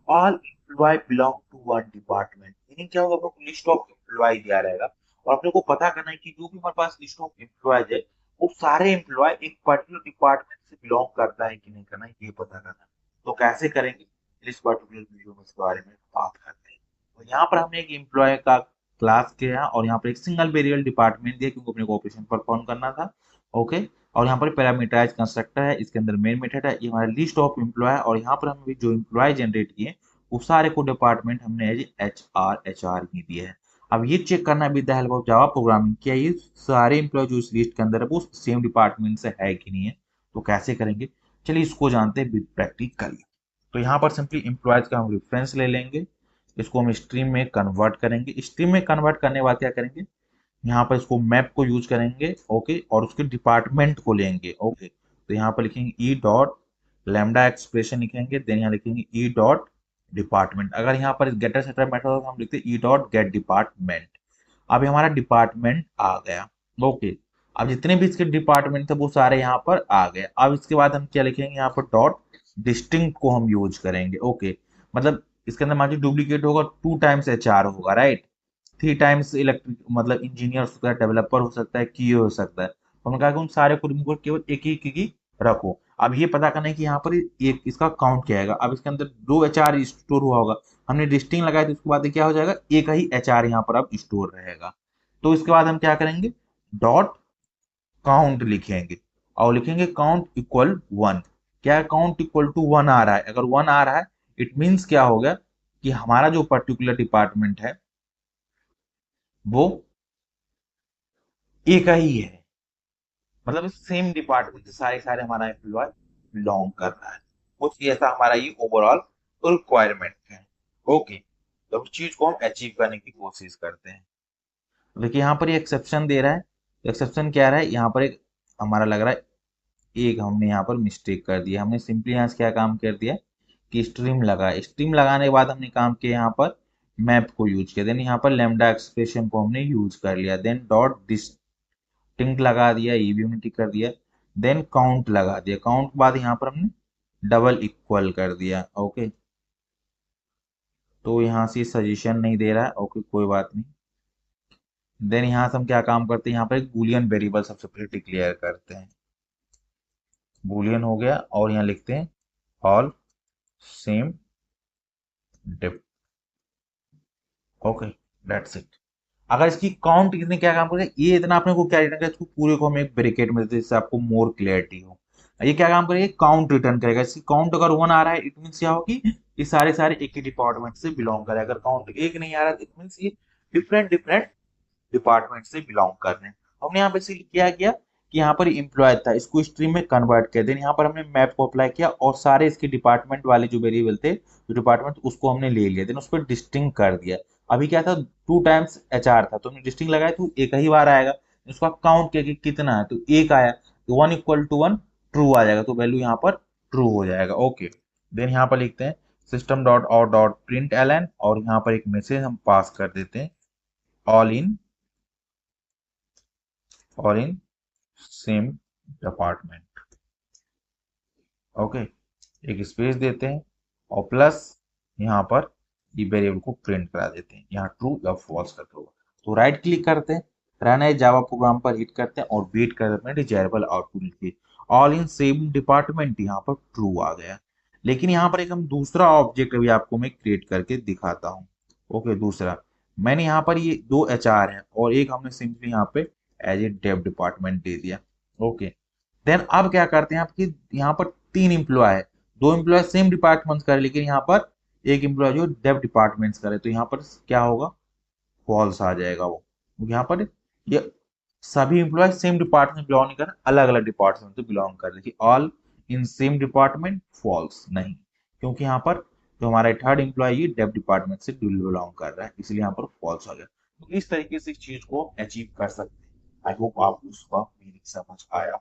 All employ belong to one department, यानी क्या होगा, आपको लिस्ट ऑफ एम्प्लॉय दिया रहेगा और अपने को पता करना है कि जो भी हमारे पास लिस्ट ऑफ एम्प्लॉयज है वो सारे एम्प्लॉय एक पर्टिकुलर डिपार्टमेंट से बिलोंग करता है कि नहीं करना है, ये पता करना है। तो कैसे करेंगे, इस पर्टिकुलर वीडियो में इसके बारे में बात करते हैं। तो यहाँ पर हमने एक एम्प्लॉय का क्लास किया और यहाँ पर एक सिंगल वेरिएबल डिपार्टमेंट दिया क्योंकि अपने को ऑपरेशन परफॉर्म करना था। ओके, और यहाँ पर पैरामीटराइज कंस्ट्रक्टर है, इसके अंदर मेन मेथड है, ये हमारा लिस्ट ऑफ एम्प्लॉय है और यहाँ पर हमने जो एम्प्लॉय जनरेट किए वो सारे को डिपार्टमेंट हमने एज एच आर ही दिया है। अब ये चेक करना with the help of Java programming किया ये सारे एम्प्लॉय जो इस लिस्ट के अंदर है वो सेम डिपार्टमेंट से है कि नहीं है। तो कैसे करेंगे, चलिए इसको जानते हैं विद प्रैक्टिकली। तो यहाँ पर सिंपली एम्प्लॉयज का हम रेफरेंस ले लेंगे, इसको हम स्ट्रीम में कन्वर्ट करेंगे। स्ट्रीम में कन्वर्ट करने के बाद क्या करेंगे, यहाँ पर इसको मैप को यूज करेंगे। ओके, और उसके डिपार्टमेंट को लेंगे। ओके, तो यहाँ पर लिखेंगे ई डॉट लैम्डा एक्सप्रेशन लिखेंगे, देन यहाँ लिखेंगे ई डॉट डिपार्टमेंट। अगर यहाँ पर गेटर सेटर मेथड हो तो हम लिखते हैं ई डॉट गेट डिपार्टमेंट। अब ये हमारा डिपार्टमेंट आ गया। ओके, अब जितने भी इसके डिपार्टमेंट थे वो सारे यहाँ पर आ गए। अब इसके बाद हम क्या लिखेंगे, यहाँ पर डॉट डिस्टिंक्ट को हम यूज करेंगे। ओके, मतलब इसके अंदर मान लीजिए डुप्लीकेट होगा 2 टाइम्स एचआर होगा, राइट। 3 टाइम्स इलेक्ट्रिक मतलब इंजीनियर हो सकता है, डेवलपर हो सकता है, क्यूए हो सकता है। तो हमने कहा कि उन सारे को रिमूव कर केवल एक ही रखो। अब ये पता करना है कि यहाँ पर एक इसका काउंट क्या आएगा। अब इसके अंदर 2 एचआर स्टोर हुआ होगा, हमने डिस्टिंग लगाया तो उसके बाद क्या हो जाएगा, एक ही एचआर यहाँ पर अब स्टोर रहेगा। तो इसके बाद हम क्या करेंगे, डॉट काउंट लिखेंगे और लिखेंगे काउंट इक्वल 1। क्या काउंट इक्वल टू 1 आ रहा है, अगर 1 आ रहा है इट मीन्स क्या हो गया कि हमारा जो पर्टिकुलर डिपार्टमेंट है वो एक ही है, मतलब सेम डिपार्टमेंट से सारे सारे हमारा एम्प्लॉय बिलोंग कर रहा है। कुछ ऐसा हमारा ये ओवरऑल रिक्वायरमेंट है। ओके, तो उस चीज को हम अचीव करने की कोशिश करते हैं। देखिए यहाँ पर ये एक्सेप्शन दे रहा है, एक्सेप्शन क्या रहा है, यहाँ पर एक हमारा लग रहा है एक हमने यहाँ पर मिस्टेक कर दिया। हमने सिंपली यहाँ से क्या काम कर दिया कि स्ट्रीम लगा, स्ट्रीम लगाने के बाद हमने काम किया यहाँ पर मैप को यूज किया, देन यहाँ पर लैम्डा एक्सप्रेशन को हमने यूज कर लिया, देन डॉट डिस्टिंक्ट लगा दिया, ये भी हमने टिक कर दिया, देन काउंट लगा दिया, काउंट के बाद यहाँ पर हमने डबल इक्वल कर दिया। ओके, तो यहाँ से सजेशन नहीं दे रहा है, ओके कोई बात नहीं। देन यहाँ से हम क्या काम करते हैं, यहाँ पर एक बूलियन वेरिएबल सबसे पहले डिक्लेयर करते हैं। बूलियन हो गया और यहाँ लिखते हैं all same dep. Okay, that's it. अगर इसकी काउंट कितने क्या काम करेगा, ये इतना आपने को क्या रिटर्न करेगा, इसको पूरे को हम एक ब्रैकेट में देते हैं, जिससे आपको मोर क्लियरिटी हो। ये क्या काम करेगा, काउंट रिटर्न करेगा। इसकी काउंट अगर 1 आ रहा है इट मीन्स क्या होगी, ये सारे सारे एक ही डिपार्टमेंट से बिलोंग करे। अगर काउंट 1 नहीं आ रहा है इट मीन्स ये डिफरेंट डिफरेंट डिपार्टमेंट से बिलोंग कर रहे हैं। हमने यहाँ बेसिकली क्या किया कि यहाँ पर एम्प्लॉय था, इसको स्ट्रीम में कन्वर्ट कर देन यहाँ पर हमने मैप को अप्लाई किया और सारे इसके डिपार्टमेंट वाले जो वेरिएबल थे, जो डिपार्टमेंट उसको हमने ले लिया, देन उस पर डिस्टिंग कर दिया। अभी क्या था, 2 टाइम्स एचआर था तो हमने डिस्टिंग लगाया तो एक ही बार आएगा। उसका काउंट किया कि कितना है, तो एक आया, तो 1 = 1 ट्रू आ जाएगा, तो वैल्यू यहाँ पर ट्रू हो जाएगा। ओके, देन यहाँ पर लिखते हैं system dot out dot print L N और यहाँ पर एक मैसेज हम पास कर देते हैं all in same department. Okay, एक स्पेस देते हैं और प्लस यहाँ पर ये वेरिएबल को प्रिंट करा देते हैं, यहाँ ट्रू या फॉल्स करके होगा। तो राइट क्लिक करते हैं, रन एज जावा प्रोग्राम पर हिट करते हैं और वेट करते हैं डिजायरेबल आउटपुट लिखिए ऑल इन सेम डिपार्टमेंट, यहाँ पर ट्रू आ गया। लेकिन यहाँ पर एक हम दूसरा ऑब्जेक्ट अभी आपको मैं क्रिएट करके दिखाता हूँ। ओके, दूसरा मैंने यहाँ पर ये 2 एचआर है और एक हमने सिंपली यहाँ पे एज ए डेव डिपार्टमेंट दे दिया। ओके, देन अब क्या करते हैं आपकी, यहाँ पर 3 एम्प्लॉय है, 2 एम्प्लॉय सेम डिपार्टमेंट करे लेकिन यहाँ पर एक एम्प्लॉय जो डेव डिपार्टमेंट्स करे, तो यहाँ पर क्या होगा, फॉल्स आ जाएगा वो, क्योंकि यहाँ पर ये सभी एम्प्लॉय सेम डिपार्टमेंट बिलोंग नहीं कर, अलग अलग डिपार्टमेंट से बिलोंग कर रहे, all in same department falls नहीं, क्योंकि यहाँ पर जो हमारा थर्ड एम्प्लॉय ये डेव डिपार्टमेंट से बिलोंग कर रहा है, इसलिए यहाँ पर फॉल्स आ गया। तो इस तरीके से इस चीज को अचीव कर सकते हैं। आई होप आपको उसका मीनिंग समझ आया।